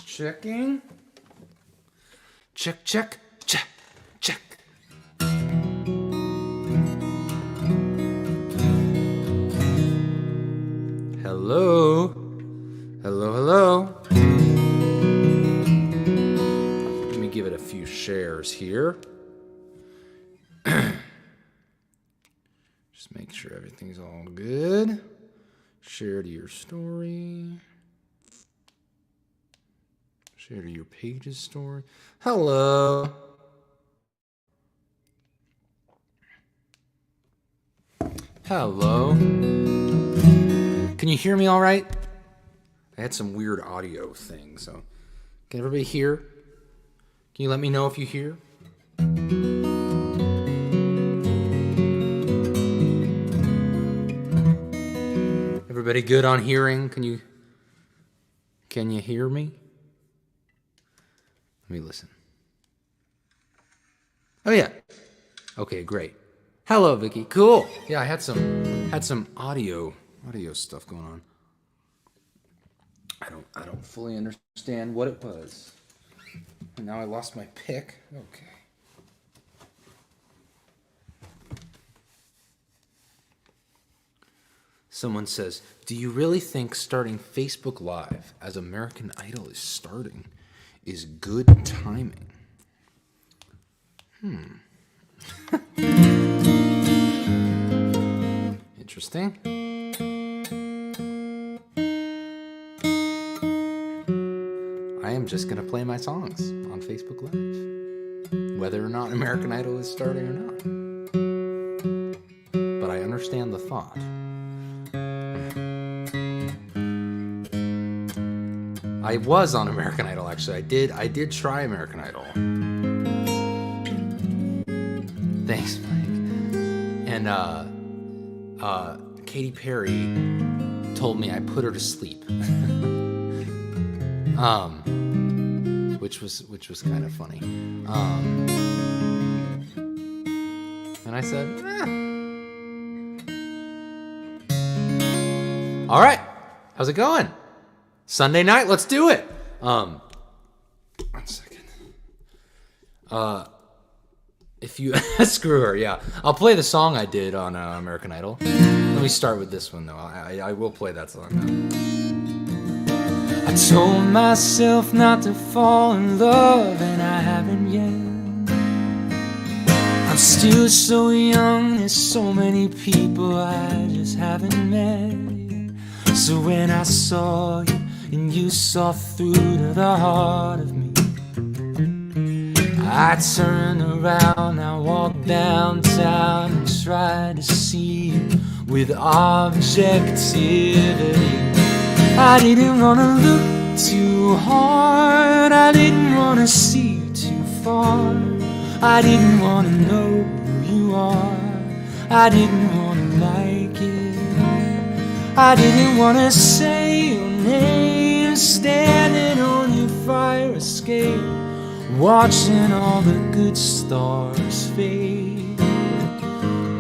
Checking. Check, check, check, check. Hello. Hello, hello. Let me give it a few shares here. Just make sure everything's all good. Share to your story. Share to your page's story. Hello. Hello. Can you hear me all right? I had some weird audio thing, so can everybody hear? Can you let me know if you hear? Everybody good on hearing? Can you hear me? Let me listen. Oh yeah. Okay, great. Hello, Vicky. Cool. Yeah, I had some audio stuff going on. I don't fully understand what it was. And now I lost my pick. Okay. Someone says, "Do you really think starting Facebook Live as American Idol is starting is good timing?" Interesting. I am just going to play my songs on Facebook Live, whether or not American Idol is starting or not. But I understand the thought. I was on American Idol, actually. I did try American Idol. Thanks, Mike. And Katy Perry told me I put her to sleep. Which was kind of funny. And I said, All right, how's it going? Sunday night, let's do it. 1 second. If you screw her, yeah. I'll play the song I did on American Idol. Let me start with this one though. I will play that song now. I told myself not to fall in love, and I haven't yet. I'm still so young, there's so many people I just haven't met. So when I saw you, and you saw through to the heart of me, I turned around, I walked downtown and tried to see you with objectivity. I didn't want to look too hard, I didn't want to see too far, I didn't want to know who you are, I didn't want to like it, I didn't want to say your name, standing on your fire escape, watching all the good stars fade,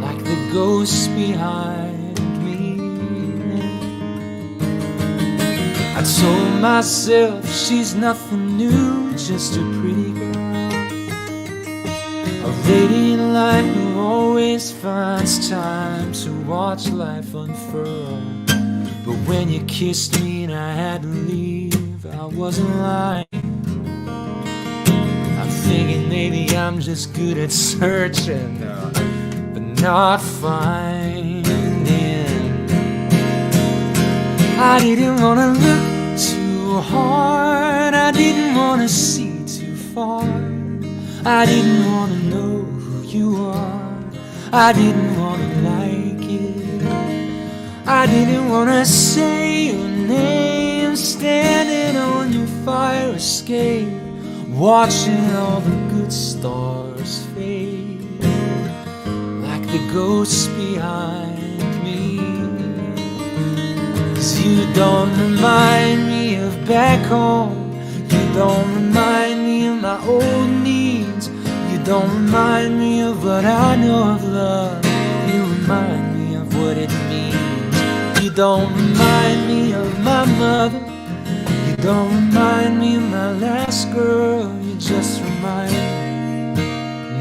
like the ghosts behind me. I told myself she's nothing new, just a pretty girl, a radiant light who always finds time to watch life unfurl. But when you kissed me and I had to leave, I wasn't lying. I'm thinking maybe I'm just good at searching, but not finding. I didn't want to look too hard, I didn't want to see too far, I didn't want to know who you are, I didn't want to like it, I didn't want to say your name, standing on your fire escape, watching all the good stars fade, like the ghosts behind me. 'Cause you don't remind me of back home, you don't remind me of my old needs, you don't remind me of what I know of love, you remind me of what it means. You don't remind me of my my mother. You don't remind me of my last girl, you just remind me.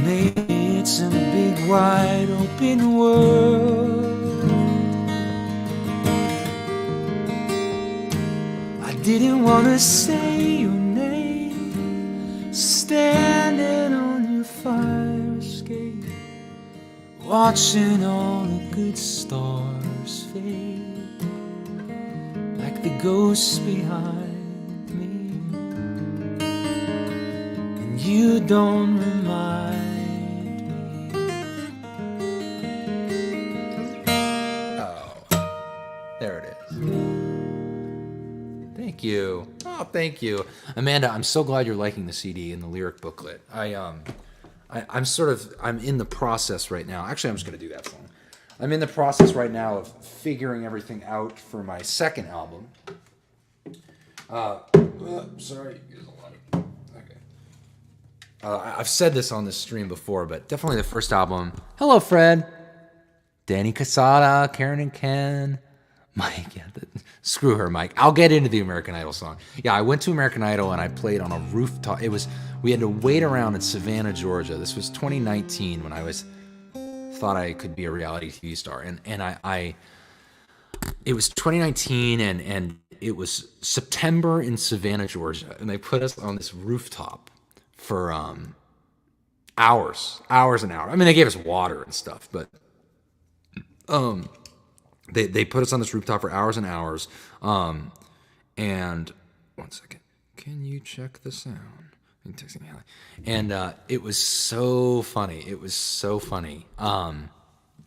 Maybe it's a big wide open world. I didn't want to say your name, standing on your fire escape, watching all the good stars fade, like the ghosts behind me, and you don't remind me. Oh, there it is. Thank you. Oh, thank you. Amanda, I'm so glad you're liking the CD and the lyric booklet. I'm in the process right now. Actually, I'm just going to do that song. I'm in the process right now of figuring everything out for my second album. Sorry. Okay. I've said this on this stream before, but definitely the first album. Hello, Fred. Danny Casada, Karen and Ken. Mike, yeah, screw her, Mike. I'll get into the American Idol song. Yeah, I went to American Idol and I played on a rooftop. We had to wait around in Savannah, Georgia. This was 2019 when I thought I could be a reality TV star, and it was 2019 and it was September in Savannah, Georgia, and they put us on this rooftop for hours and hours. I mean, they gave us water and stuff, but They put us on this rooftop for hours and hours. And one second, can you check the sound? I'm texting Haley. And it was so funny.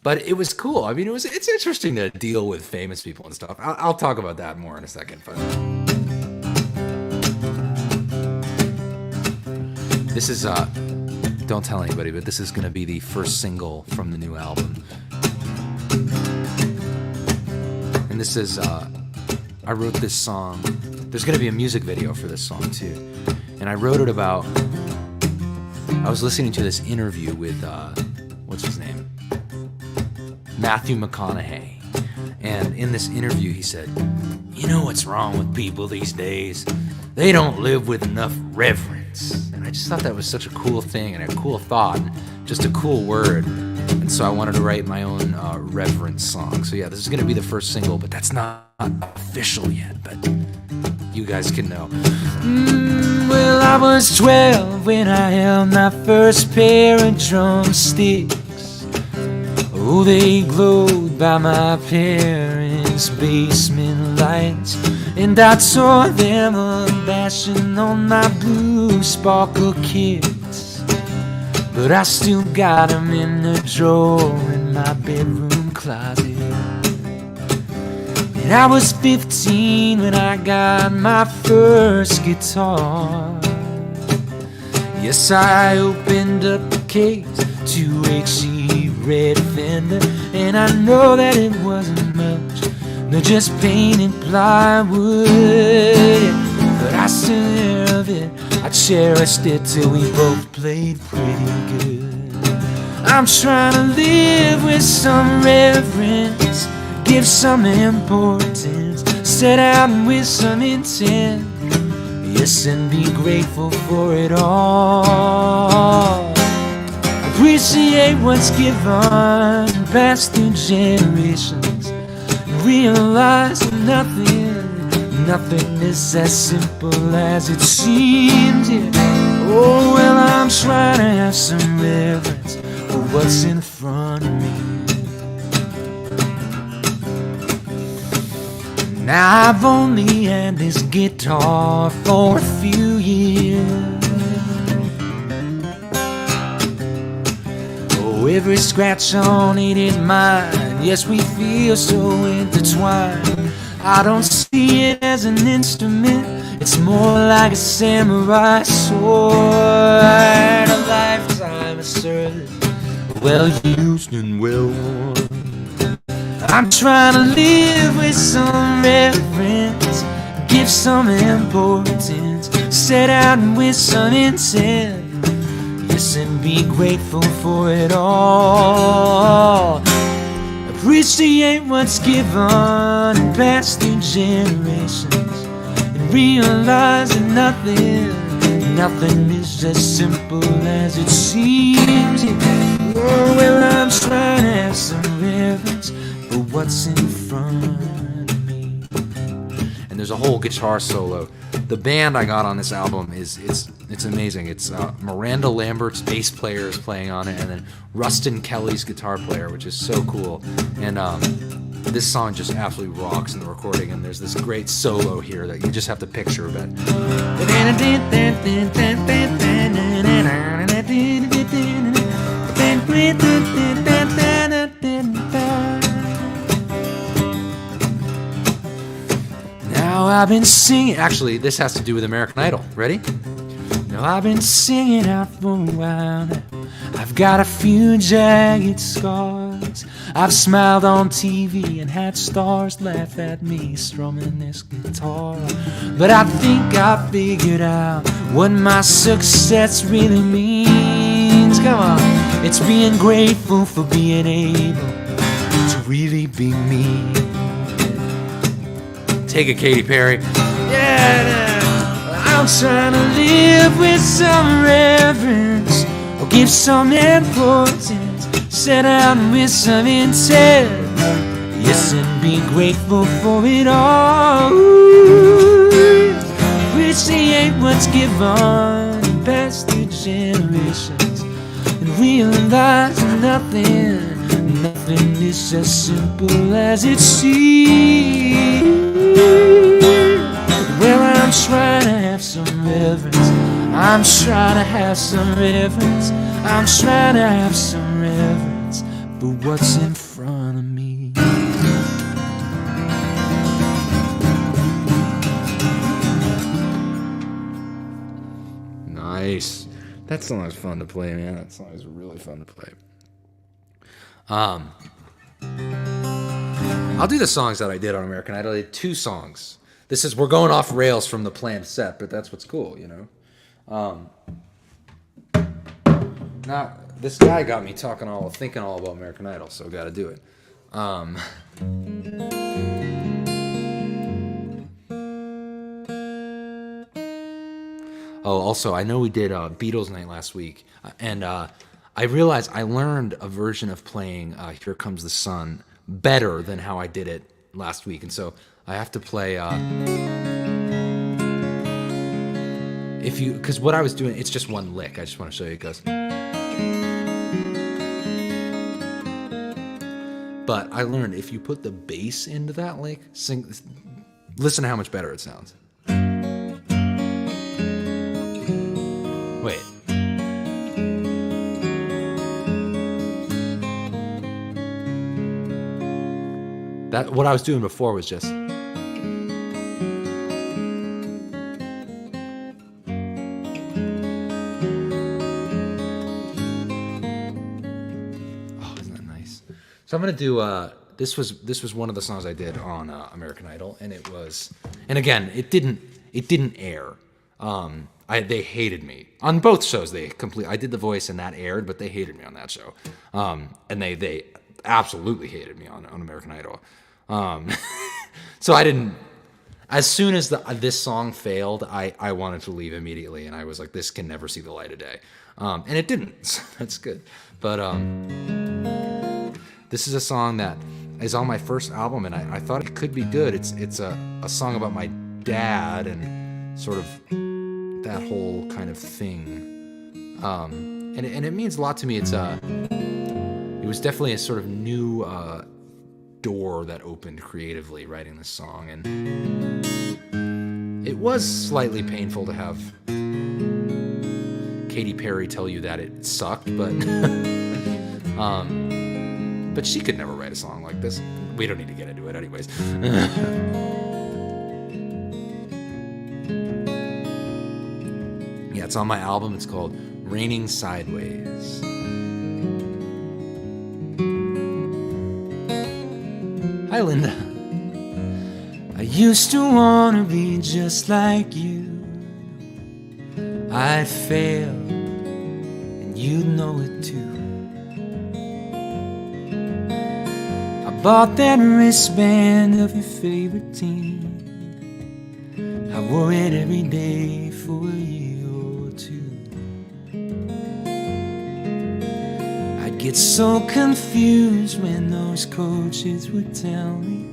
But it was cool. I mean, it's interesting to deal with famous people and stuff. I'll talk about that more in a second. But this is don't tell anybody, but this is going to be the first single from the new album. And this is, I wrote this song. There's going to be a music video for this song too. And I wrote it about, I was listening to this interview with, what's his name? Matthew McConaughey. And in this interview he said, you know what's wrong with people these days? They don't live with enough reverence. And I just thought that was such a cool thing and a cool thought, and just a cool word. And so I wanted to write my own reverence song. So yeah, this is going to be the first single, but that's not official yet, but you guys can know. Well, I was 12 when I held my first pair of drumsticks. Oh, they glowed by my parents' basement lights, and I tore them unbashing on my blue sparkle kicks. But I still got them in the drawer in my bedroom closet. And I was 15 when I got my first guitar. Yes, I opened up the case to HE red Fender, and I know that it wasn't much, no, just painted plywood. But I still love it, I cherished it till we both played pretty good. I'm trying to live with some reverence, give some importance, set out with some intent. Yes, and be grateful for it all. Appreciate what's given, passed through generations. Realize that nothing is as simple as it seems. Yeah. Oh, well, I'm trying to have some reverence for what's in front of me. Now I've only had this guitar for a few years. Oh, every scratch on it is mine. Yes, we feel so intertwined. I don't see it as an instrument, it's more like a samurai sword. A lifetime of service, well used and well worn. I'm trying to live with some reverence, give some importance, set out with some intent. Yes, and be grateful for it all. wish they ain't what's given and passed through generations, and realize that nothing is as simple as it seems. Oh, well, I'm trying to have some reverence for what's in front of me. And there's a whole guitar solo. The band I got on this album it's amazing. It's Miranda Lambert's bass player is playing on it, and then Rustin Kelly's guitar player, which is so cool. And this song just absolutely rocks in the recording, and there's this great solo here that you just have to picture a bit. Now I've been singing, actually this has to do with American Idol. Ready? Now I've been singing out for a while now. I've got a few jagged scars. I've smiled on TV and had stars laugh at me strumming this guitar. But I think I figured out what my success really means. Come on, it's being grateful for being able to really be me. Take it, Katy Perry. Yeah. I'm trying to live with some reverence, or give some importance, set out with some intent. Yes, and be grateful for it all. Ooh, which they ain't what's given past through generations, and realize nothing is as simple as it seems. Well, I'm trying to have some reverence. I'm trying to have some reverence. I'm trying to have some reverence for what's in front of me. Nice. That song is fun to play, man. That song is really fun to play. I'll do the songs that I did on American Idol. I did 2 songs. We're going off rails from the planned set, but that's what's cool, you know. Now this guy got me thinking all about American Idol, so got to do it. Oh, also, I know we did Beatles Night last week, and I realized I learned a version of playing Here Comes the Sun better than how I did it last week, and so I have to play because what I was doing, it's just one lick. I just want to show you. It goes, but I learned if you put the bass into that lick, listen to how much better it sounds. Wait. What I was doing before was just. So I'm gonna do this was one of the songs I did on American Idol, and again it didn't air. They hated me on both shows. I did the voice and that aired, but they hated me on that show, and they absolutely hated me on American Idol. So I didn't. As soon as this song failed, I wanted to leave immediately, and I was like, this can never see the light of day, and it didn't. So that's good, but this is a song that is on my first album, and I thought it could be good. It's a song about my dad and sort of that whole kind of thing, and it means a lot to me. It was definitely a sort of new door that opened creatively writing this song, and it was slightly painful to have Katy Perry tell you that it sucked, but but she could never write a song like this. We don't need to get into it anyways. Yeah, it's on my album. It's called Raining Sideways. Hi, Linda. I used to want to be just like you. I'd fail, and you'd know it too. bought that wristband of your favorite team. I wore it every day for a year or two. I'd get so confused when those coaches would tell me,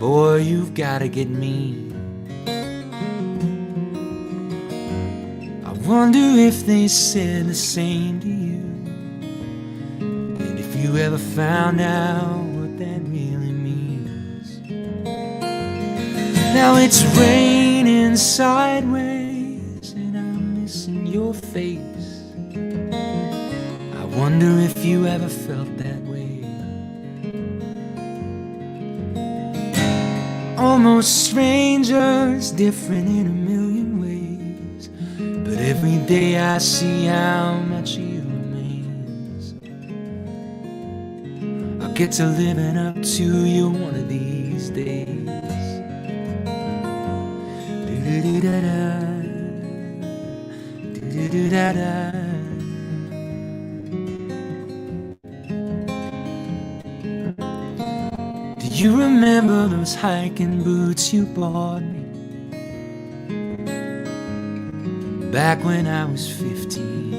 boy, you've gotta get mean. I wonder if they said the same to you, and if you ever found out what that really means. Now it's raining sideways and I'm missing your face. I wonder if you ever felt that way. Almost strangers, different in a million ways, but every day I see how much you remains. I'll get to living up to you one of these days. Do-do-do-da-da, do-do-do-da-da. Do you remember those hiking boots you bought me back when I was 15?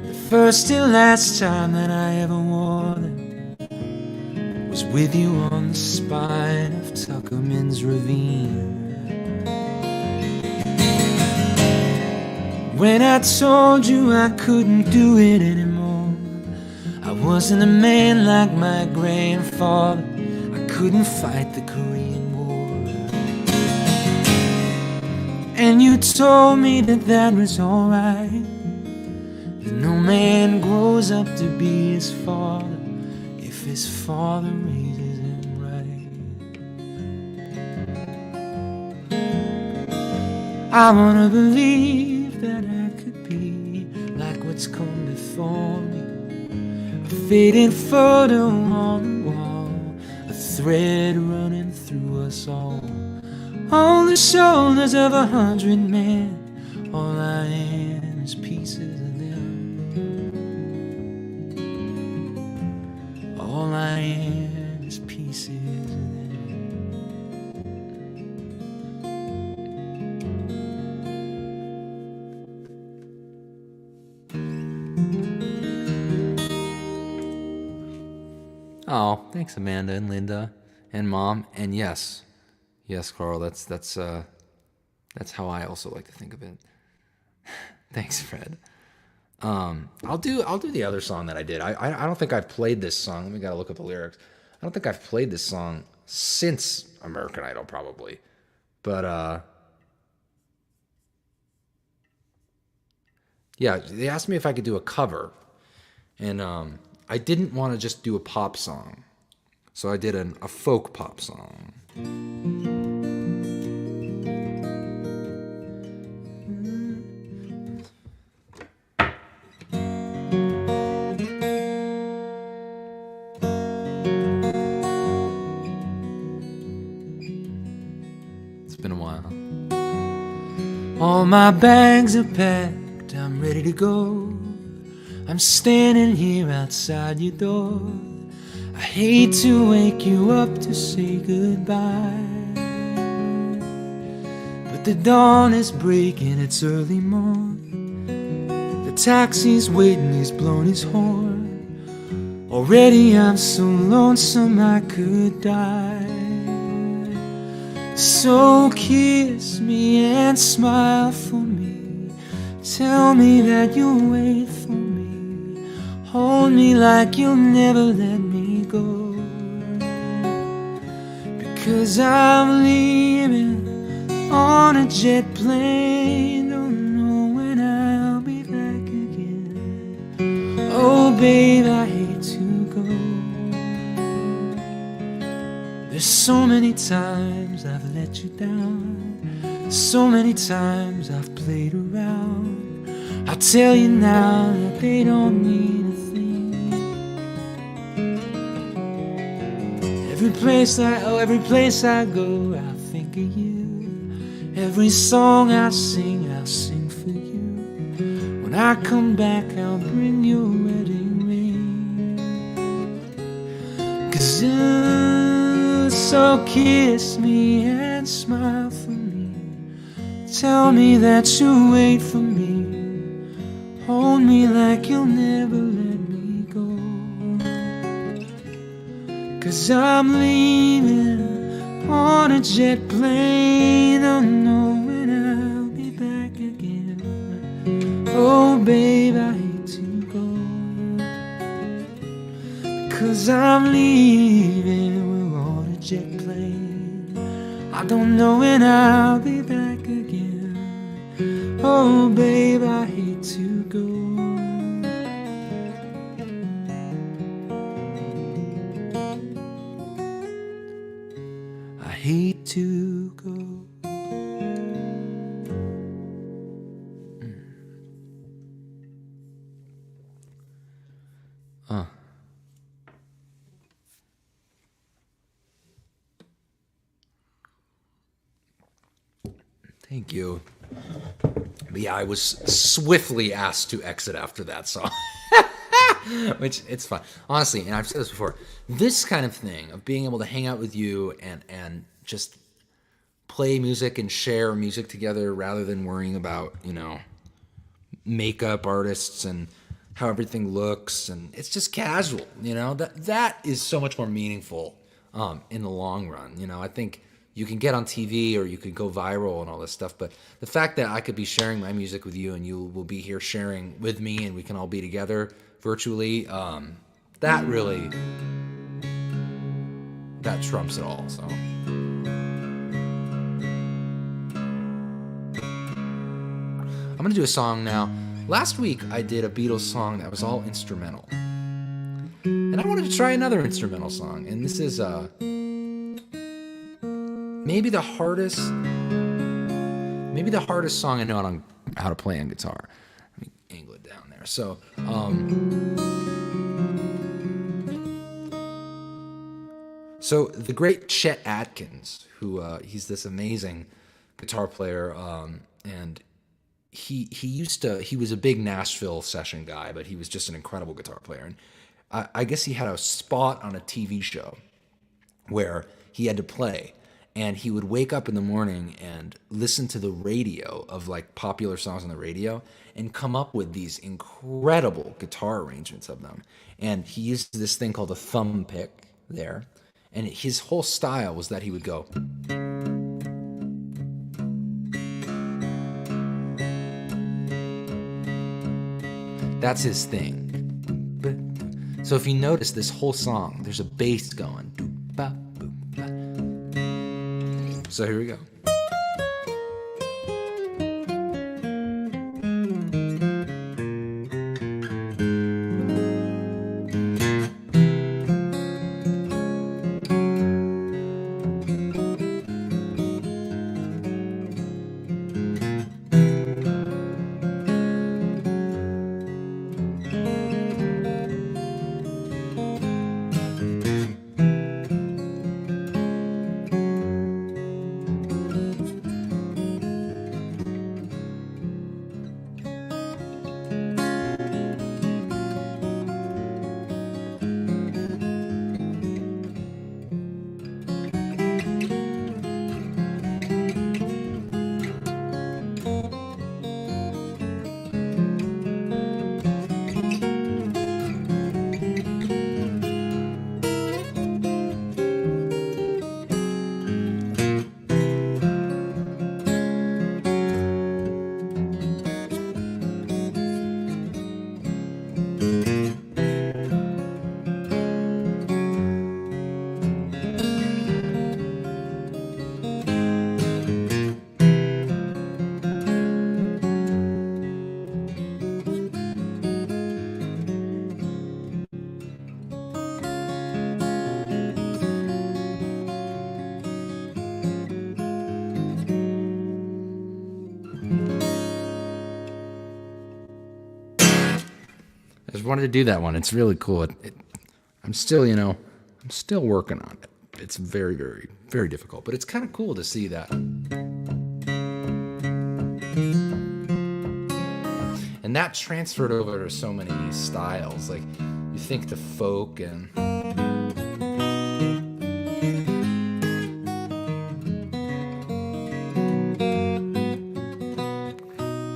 The first and last time that I ever wore them was with you on the spine of Tuckerman's Ravine. When I told you I couldn't do it anymore, I wasn't a man like my grandfather. I couldn't fight the Korean War. And you told me that that was alright, that no man grows up to be his father if his father raises him right. I wanna believe that I could be like what's come before me, a faded photo on the wall, a thread running through us all, on the shoulders of 100 men. All I am is pieces of them. All I am is pieces of them. Oh, thanks, Amanda and Linda and Mom. And yes, Carl, that's how I also like to think of it. Thanks, Fred. I'll do the other song that I did. I don't think I've played this song. Let me gotta look up the lyrics. I don't think I've played this song since American Idol, probably. But yeah, they asked me if I could do a cover, and I didn't want to just do a pop song, so I did a folk pop song. It's been a while. All my bags are packed, I'm ready to go. I'm standing here outside your door. I hate to wake you up to say goodbye, but the dawn is breaking, it's early morn. The taxi's waiting, he's blown his horn. Already I'm so lonesome I could die. So kiss me and smile for me. Tell me that you'll wait for me. Hold me like you'll never let me go. Because I'm leaving on a jet plane. Don't know when I'll be back again. Oh babe, I hate to go. There's so many times I've let you down, so many times I've played around. I'll tell you now that they don't mean a thing. Every place I go, I'll think of you. Every song I sing, I'll sing for you. When I come back, I'll bring your wedding ring. 'Cause so kiss me and smile for me. Tell me that you'll wait for me. Hold me like you'll never let me go. 'Cause I'm leaving on a jet plane. Don't know when I'll be back again. Oh babe, I hate to go. 'Cause I'm leaving, we're on a jet plane. I don't know when I'll be back again. Oh babe, I hate to go. I hate to go. Thank you. But yeah, I was swiftly asked to exit after that song. Which, it's fun. Honestly, and I've said this before, this kind of thing of being able to hang out with you and just play music and share music together rather than worrying about, makeup artists and how everything looks, and it's just casual, that is so much more meaningful in the long run. I think you can get on TV or you can go viral and all this stuff, but the fact that I could be sharing my music with you and you will be here sharing with me and we can all be together virtually, that trumps it all. So I'm gonna do a song now. Last week I did a Beatles song that was all instrumental, and I wanted to try another instrumental song, and this is maybe the hardest song I know on how to play on guitar. Let me angle it down there. So, so the great Chet Atkins, who he's this amazing guitar player, and he was a big Nashville session guy, but he was just an incredible guitar player. And I guess he had a spot on a TV show where he had to play. And he would wake up in the morning and listen to the radio of like popular songs on the radio and come up with these incredible guitar arrangements of them. And he used this thing called a thumb pick there. And his whole style was that he would go. That's his thing. So if you notice this whole song, there's a bass going. So here we go. I just wanted to do that one. It's really cool. I'm still working on it. It's very, very, very difficult, but it's kind of cool to see that. And And that transferred over to so many styles. Like, you think to folk and...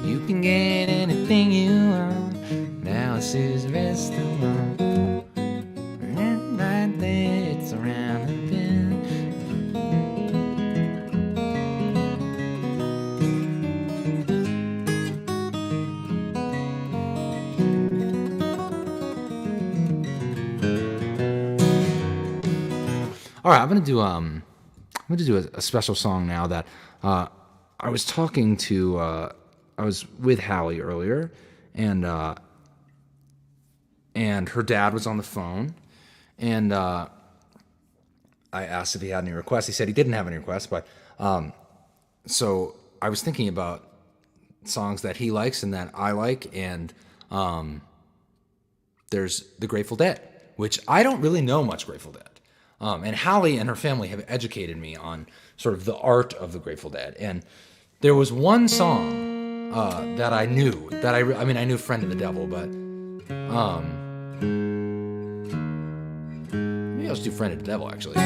You can get anything you want. Now it's his restaurant. And right there, it's around the bend. All right, I'm gonna do a special song now that I was talking to. I was with Hallie earlier, and her dad was on the phone, and I asked if he had any requests. He said he didn't have any requests, but so I was thinking about songs that he likes and that I like, and there's the Grateful Dead, which I don't really know much Grateful Dead. And Hallie and her family have educated me on sort of the art of the Grateful Dead. And there was one song that I knew, that I knew Friend of the Devil, but maybe I'll just do Friend of the Devil, actually.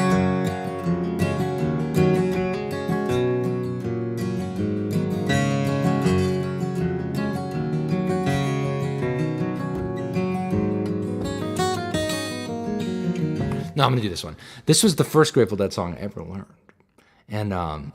No, I'm going to do this one. This was the first Grateful Dead song I ever learned. And I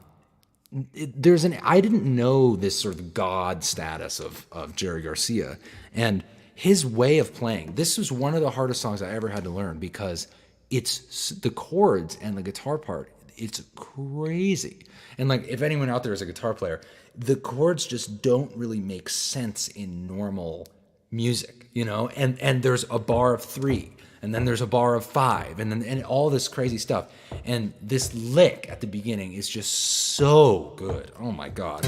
didn't know this sort of god status of Jerry Garcia. And his way of playing, this was one of the hardest songs I ever had to learn because it's the chords and the guitar part, it's crazy. And like, if anyone out there is a guitar player, the chords just don't really make sense in normal music, you know? And there's a bar of 3. And then there's a bar of 5, and all this crazy stuff. And this lick at the beginning is just so good. Oh my God.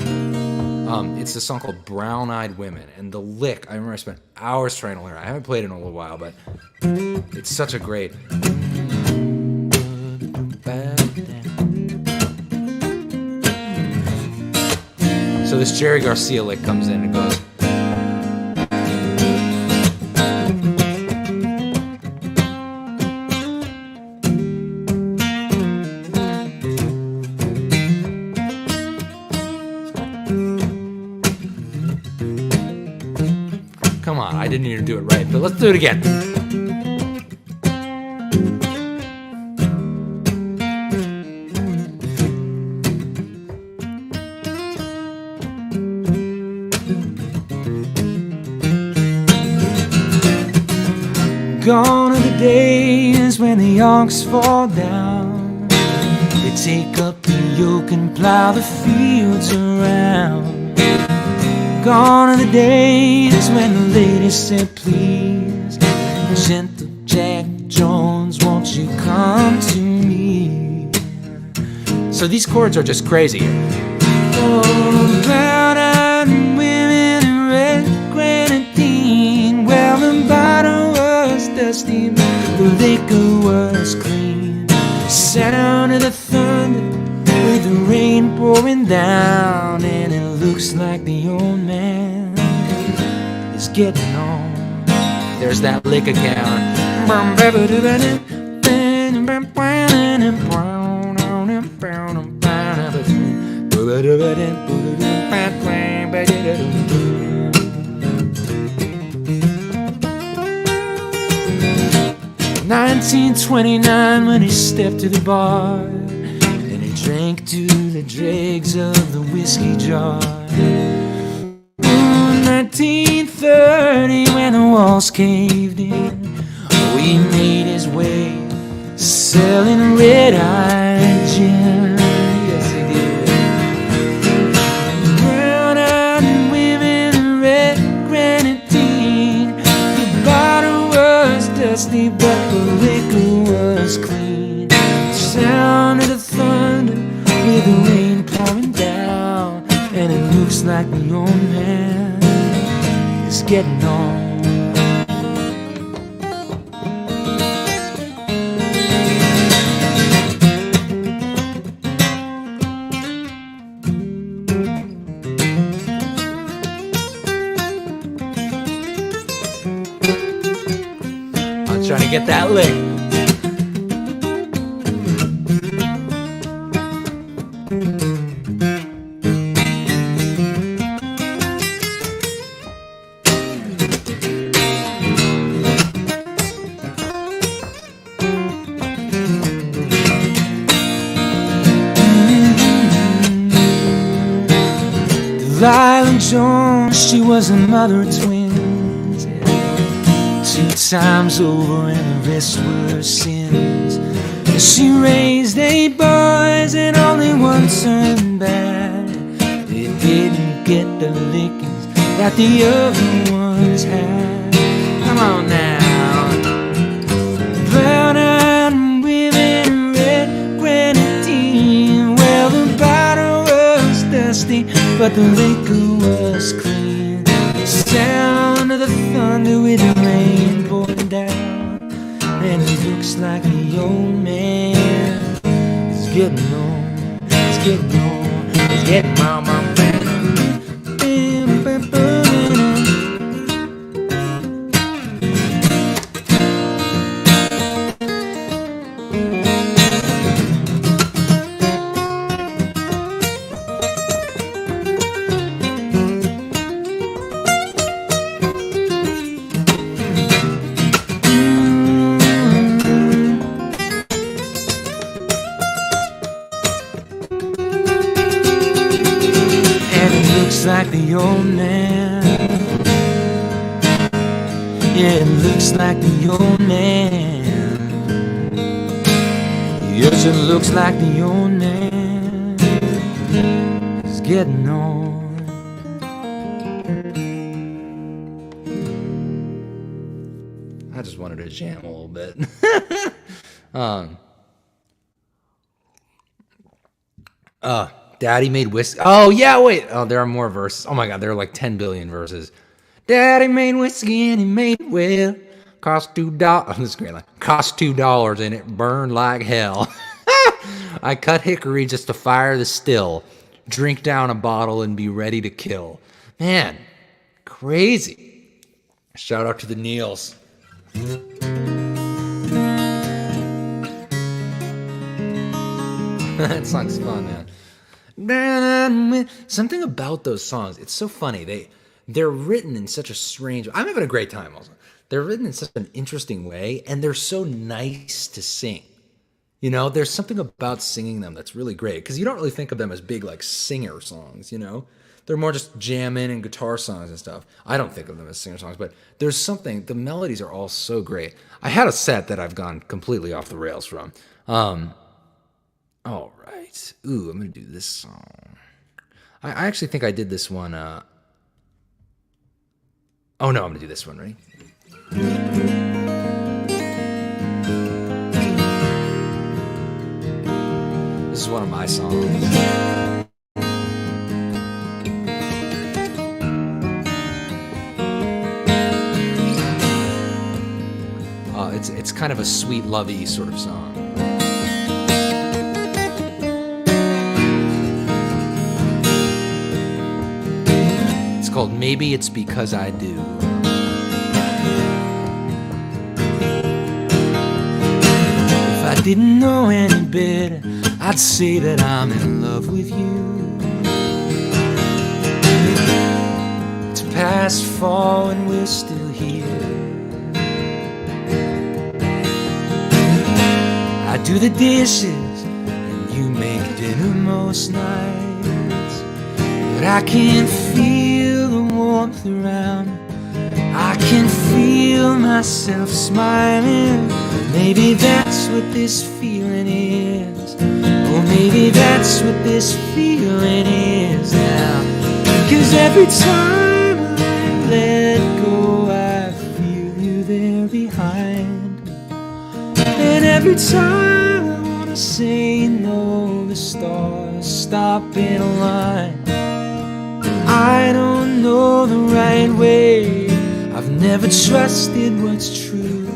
It's a song called Brown Eyed Women. And the lick, I remember I spent hours trying to learn. I haven't played it in a little while, but it's such a great... So this Jerry Garcia lick comes in and goes... Come on, I didn't even do it right, but let's do it again. Gone are the days when the ox fall down. They take up the yoke and plow the fields around. Gone are the days when the lady said, please, gentle Jack Jones, won't you come to me? So these chords are just crazy. Oh, brown-eyed women in red grenadine. Well, the bottle was dusty, but the liquor was clean. The sound of the thunder with the rain pouring down, and it looks like the old man is getting on. There's that lick again. $19.29 when he stepped to the bar, and he drank to the dregs of the whiskey jar. $19.30 when the walls caved in, oh, he made his way selling red-eyed gin. Yes, he did. Brown-eyed women in red grenadine. The bottle was dusty, but the liquor was clean. The sound of the thunder with the rain pouring down, and it looks like the old man is getting on. Trying to get that lick. Violet Jones, she was a mother of twins, yeah. 2 times over and the rest were sins. She raised 8 boys and only one turned bad. They didn't get the lickings that the other ones had. Come on now. Brown-eyed women, red grenadine. Well, the bottle was dusty, but the liquor was clean. Sound of the thunder with the rain pouring down, and it looks like the old man is getting on. He's getting on. He's getting on. Like the old man, yeah, it looks like the old man. Yes, it looks like the old man is getting on. I just wanted to jam a little bit. Daddy made whiskey. Oh, yeah, wait. Oh, there are more verses. Oh, my God. There are like 10 billion verses. Daddy made whiskey and he made it well. Cost $2. Oh, this is a great line. Cost $2 and it burned like hell. I cut hickory just to fire the still. Drink down a bottle and be ready to kill. Man, crazy. Shout out to the Neils. That song's fun, man. Something about those songs, it's so funny. They're written in such a strange. I'm having a great time also. They're written in such an interesting way, and they're so nice to sing. You know, there's something about singing them that's really great, because you don't really think of them as big like singer songs. You know, they're more just jamming and guitar songs and stuff. I don't think of them as singer songs, but there's something. The melodies are all so great. I had a set that I've gone completely off the rails from. All right. Ooh, I'm going to do this song. I actually think I did this one. Oh, no, I'm going to do this one. Ready? This is one of my songs. It's kind of a sweet, lovey sort of song. Called Maybe It's Because I Do. If I didn't know any better, I'd say that I'm in love with you. It's past fall and we're still here. I do the dishes and you make dinner most nights, but I can't feel the warmth around. I can feel myself smiling. Maybe that's what this feeling is. Or maybe that's what this feeling is now. 'Cause every time I let go, I feel you there behind. And every time I wanna say no, the stars stop in a line. I don't know the right way. I've never trusted what's true.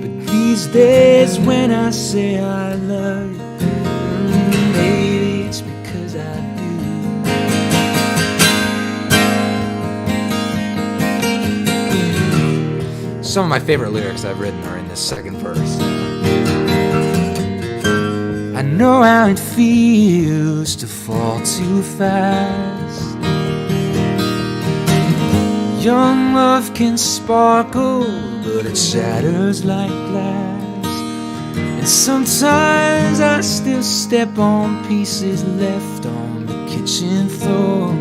But these days when I say I love you, maybe it's because I do. Some of my favorite lyrics I've written are in this second verse. I know how it feels to fall too fast. Young love can sparkle, but it shatters like glass. And sometimes I still step on pieces left on the kitchen floor.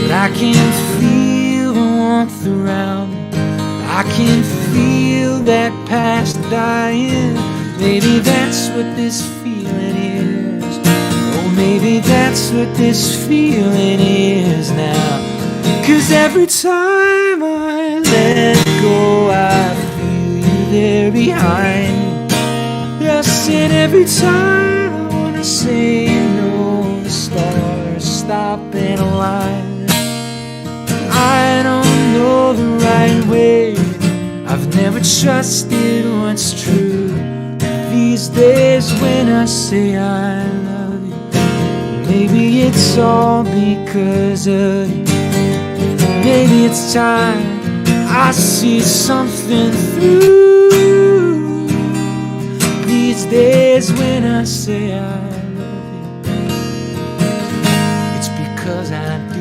But I can feel the warmth around me. I can feel that past dying. Maybe that's what this feeling is. Oh, maybe that's what this feeling is now. 'Cause every time I let go, I feel you there behind me. Yes, and every time I wanna say no, the stars stop and align. I don't know the right way. I've never trusted what's true. These days when I say I love you, maybe it's all because of you. Maybe it's time I see something through. These days when I say I love you, it's because I do.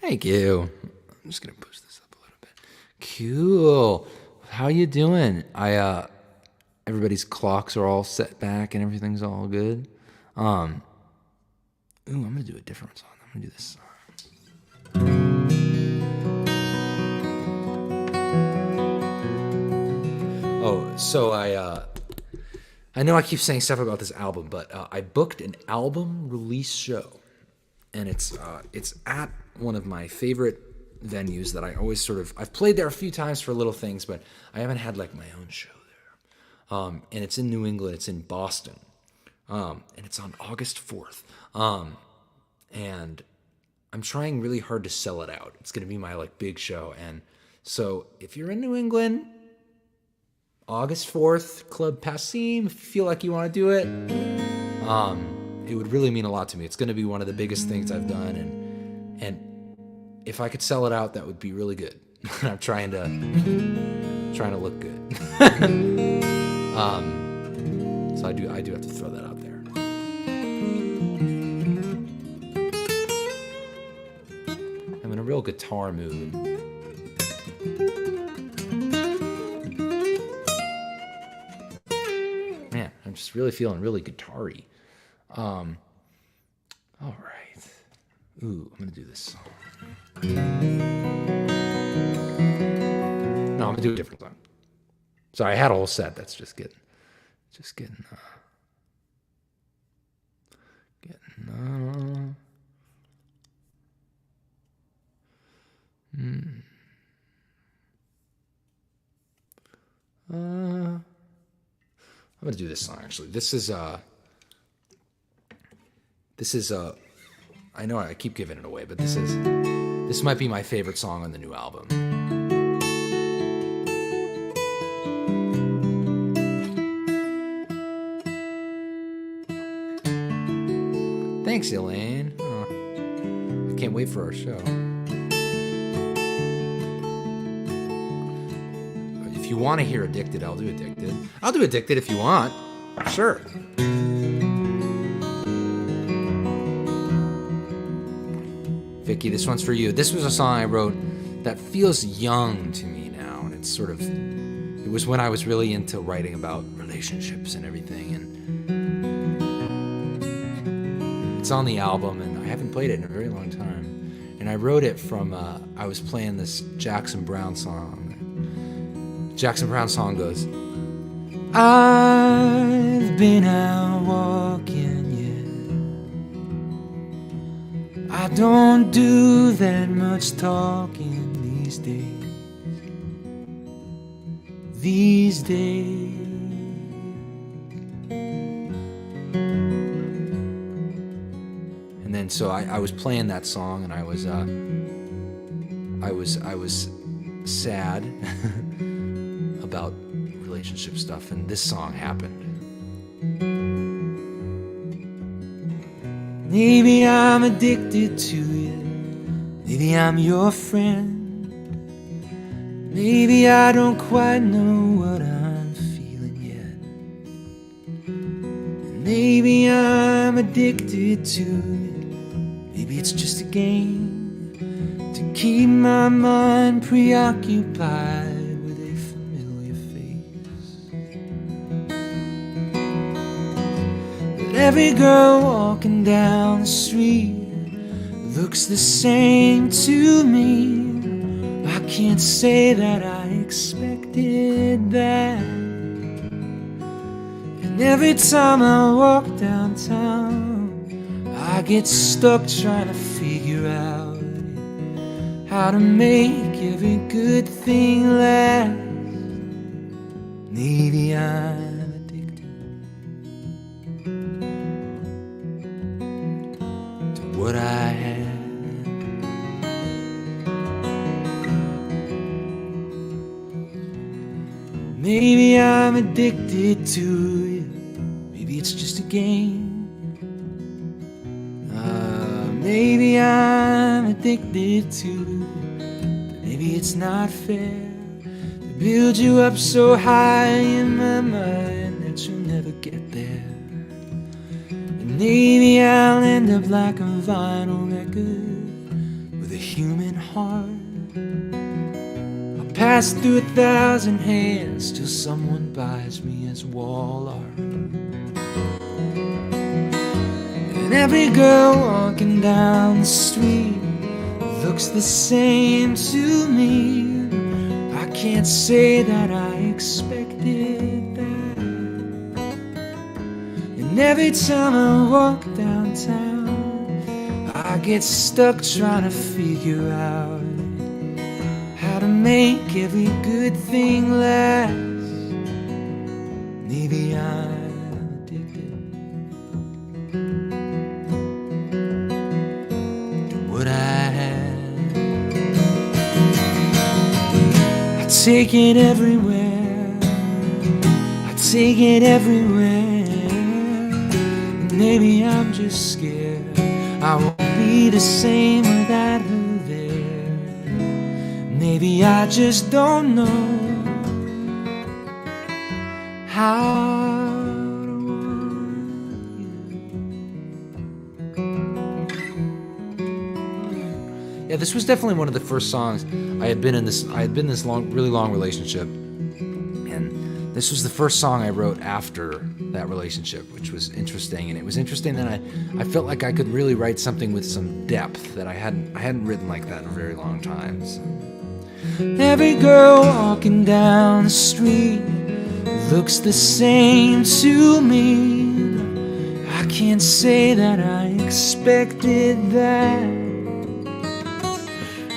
Thank you. I'm just gonna push this up a little bit. Cool. How you doing? Everybody's clocks are all set back and everything's all good. I'm gonna do a different song. I'm gonna do this song. Oh, so I know I keep saying stuff about this album, but I booked an album release show. And it's at one of my favorite venues that I always I've played there a few times for little things, but I haven't had like my own show there. And it's in New England, it's in Boston. And it's on August 4th. And I'm trying really hard to sell it out. It's going to be my like big show. And so if you're in New England, August 4th, Club Passim, if you feel like you want to do it, it would really mean a lot to me. It's going to be one of the biggest things I've done, and if I could sell it out, that would be really good. I'm trying to look good. So I do have to throw that out there. I'm in a real guitar mood. Man, I'm just really feeling really guitar-y. All right. Ooh, I'm gonna do this song. No, I'm gonna do a different song. Sorry, I had a whole set. That's just getting. I'm gonna do this song actually. This is I know I keep giving it away, but this might be my favorite song on the new album. Thanks, Elaine. I can't wait for our show. If you want to hear Addicted, I'll do Addicted. I'll do Addicted if you want. Sure. Vicky, this one's for you. This was a song I wrote that feels young to me now, and it's it was when I was really into writing about relationships and everything, and it's on the album, and I haven't played it in a very long time. And I wrote it from, I was playing this Jackson Browne song. Jackson Browne song goes, I've been out walking, yeah. I don't do that much talking these days. These days. And so I was playing that song, and I was sad about relationship stuff, and this song happened. Maybe I'm addicted to you. Maybe I'm your friend. Maybe I don't quite know what I'm feeling yet. Maybe I'm addicted to it. Maybe it's just a game to keep my mind preoccupied with a familiar face. But every girl walking down the street looks the same to me. I can't say that I expected that. And every time I walk downtown, I get stuck trying to figure out how to make every good thing last. Maybe I'm addicted to what I had. Maybe I'm addicted to it. Maybe it's just a game. Maybe I'm addicted to it. But maybe it's not fair to build you up so high in my mind that you'll never get there. And maybe I'll end up like a vinyl record with a human heart. Pass through 1,000 hands till someone buys me as wall art. And every girl walking down the street looks the same to me. I can't say that I expected that. And every time I walk downtown, I get stuck trying to figure out how to make every good thing last. Maybe I'm addicted to what I had. I take it everywhere. I take it everywhere. Maybe I'm just scared I won't be the same without her. Maybe I just don't know how to want you. Yeah, this was definitely one of the first songs I had been in this really long relationship, and this was the first song I wrote after that relationship, which was interesting. And it was interesting that I felt like I could really write something with some depth that I hadn't written like that in a very long time. So. Every girl walking down the street looks the same to me. I can't say that I expected that.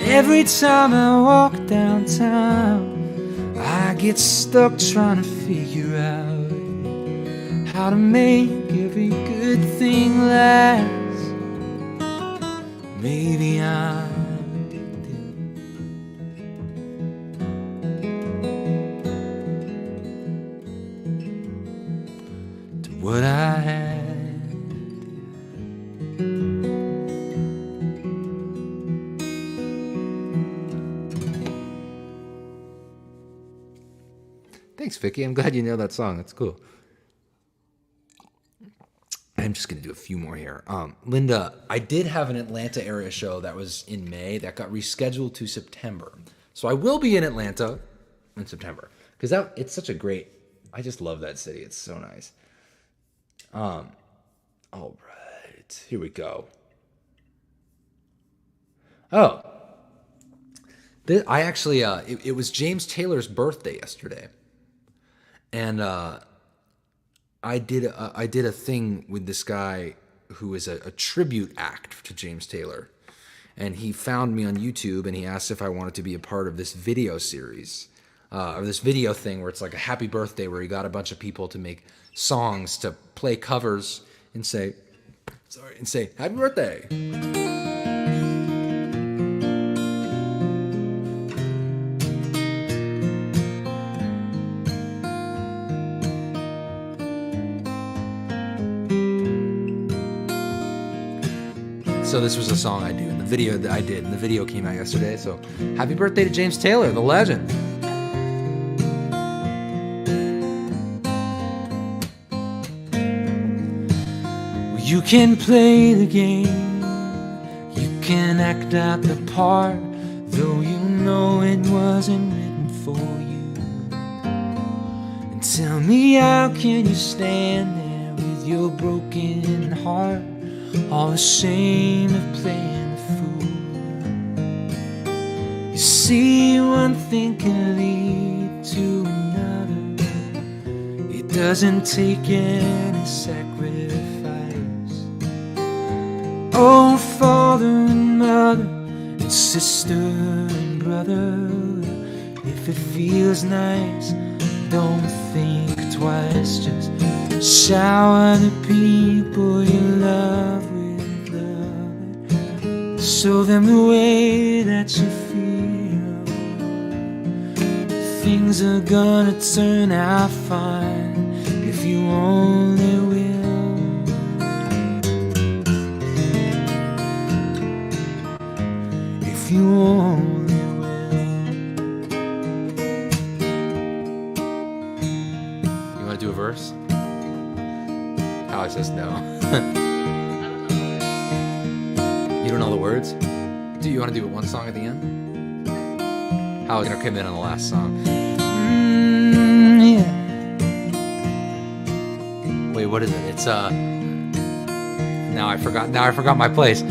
Every time I walk downtown, I get stuck trying to figure out how to make every good thing last. Maybe I'm what I had. Thanks, Vicky. I'm glad you know that song. That's cool. I'm just going to do a few more here. Linda, I did have an Atlanta area show that was in May that got rescheduled to September. So I will be in Atlanta in September because it's such a great, I just love that city. It's so nice. All right, here we go. Oh, I actually, it was James Taylor's birthday yesterday, and I did a thing with this guy who is a tribute act to James Taylor, and he found me on YouTube and he asked if I wanted to be a part of this video series, or this video thing where it's like a happy birthday where he got a bunch of people to make songs to play covers and say Sorry, and say, happy birthday. So this was a song I do in the video that I did, and the video came out yesterday. So happy birthday to James Taylor, the legend. You can play the game, you can act out the part, though you know it wasn't written for you. And tell me, how can you stand there with your broken heart, all ashamed of playing the fool? You see, one thing can lead to another. It doesn't take any sacrifice. Oh, father and mother, and sister and brother, if it feels nice, don't think twice. Just shower the people you love with love. Show them the way that you feel. Things are gonna turn out fine if you only will. If you only will. You want to do a verse? Alex says no. You don't know the words? Do you want to do one song at the end? Alex gonna come in on the last song. Yeah. Wait, what is it? It's now I forgot my place.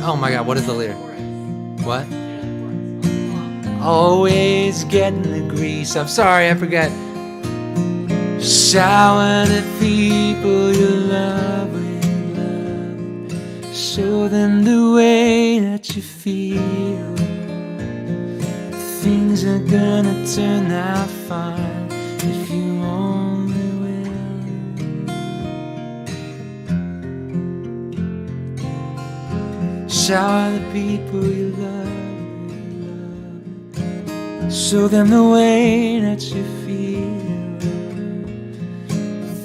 Oh my God, what is the lyric? What? Always getting the grease. I'm sorry, I forgot. Shower the people you love with love. Show them the way that you feel. Things are gonna turn out fine if you only will. Shower the people you love. Show them the way that you feel.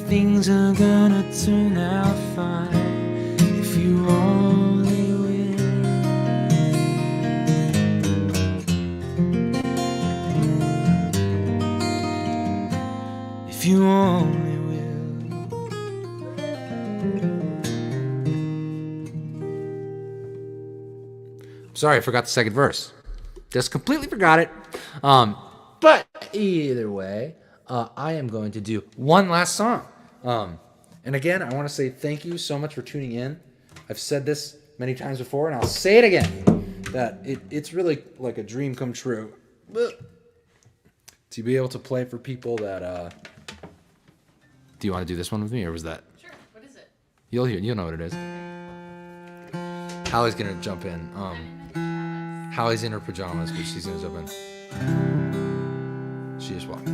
Things are gonna turn out fine if you only will. If you only will. Sorry, I forgot the second verse. Just completely forgot it. But either way, I am going to do one last song. And again, I want to say thank you so much for tuning in. I've said this many times before, and I'll say it again, that it's really like a dream come true to be able to play for people that... Do you want to do this one with me, or was that... Sure. What is it? You'll know what it is. Hallie's going to jump in. Hallie's in her pajamas, but she's going to jump in. She just walked.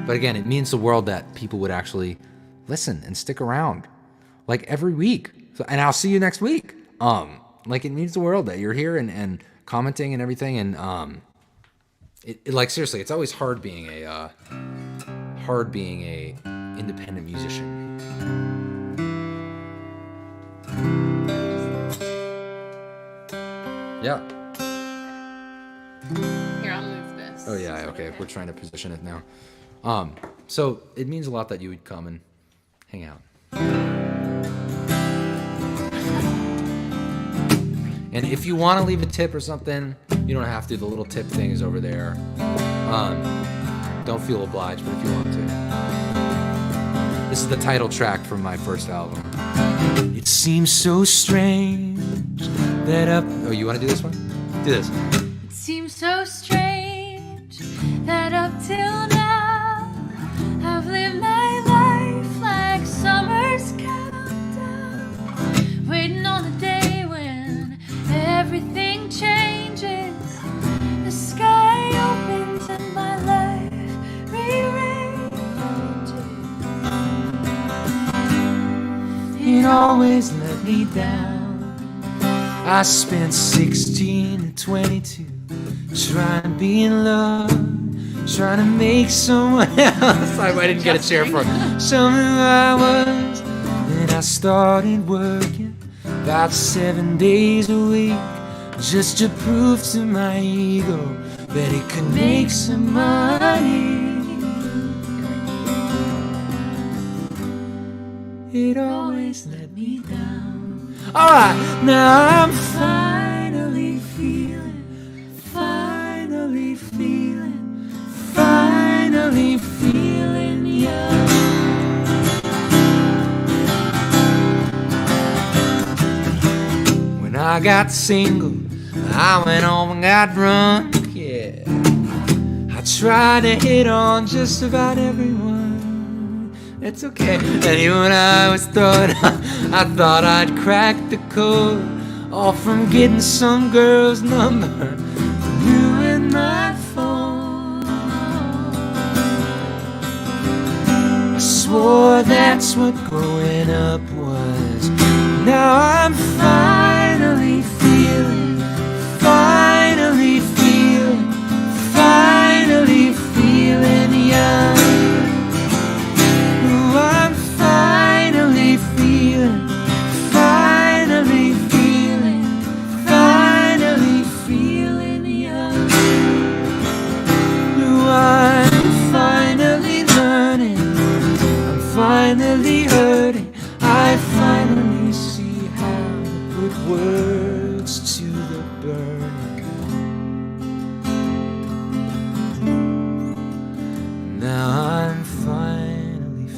But again, it means the world that people would actually listen and stick around, like every week. So, and I'll see you next week. Like it means the world that you're here and commenting and everything. And it like seriously, it's always hard being a independent musician. Yeah. Here, I'll move this. Oh yeah, okay. We're trying to position it now. So it means a lot that you would come and hang out. And if you want to leave a tip or something, you don't have to. The little tip thing is over there. Don't feel obliged, but if you want to. This is the title track from my first album. It seems so strange that up... Oh, you want to do this one? Do this. It seems so strange that up till now I've lived my life like summer's countdown, waiting on the day when everything changes. The sky opens and my life always let me down. I spent 16 to 22 trying to be in love, trying to make someone else. I didn't get a chair for someone who I was. Then I started working about 7 days a week, just to prove to my ego that it could make some money. It always let me down. Alright, now I'm finally feeling young. When I got single, I went home and got drunk, yeah. I tried to hit on just about everyone. It's okay. And even when I was throwing up, I thought I'd crack the code, all from getting some girl's number from you in my phone. I swore that's what growing up was. Now I'm finally feeling young. Ooh, I'm finally feeling young. Ooh, I'm finally learning, I'm finally hurting, I finally see how to put words to the burning. Now I'm finally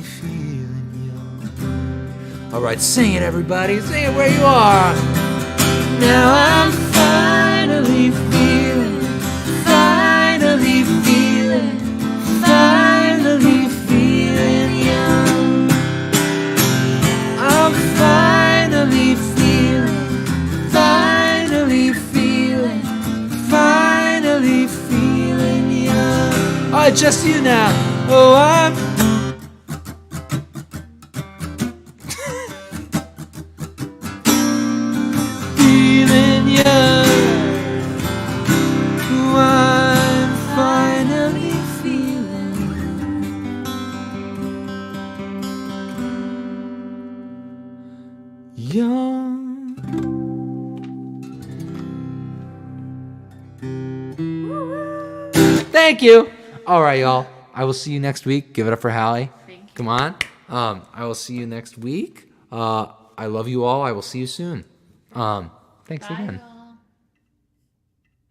feeling young. All right, sing it, everybody. Sing it where you are. Now I'm finally feeling young. I'm finally feeling young. All right, just you now. Oh, I'm feeling young. Oh, I'm finally feeling young. Thank you. All right, y'all. I will see you next week. Give it up for Hallie. Thank you. Come on. I will see you next week. I love you all. I will see you soon. Thanks Bye, again. y'all.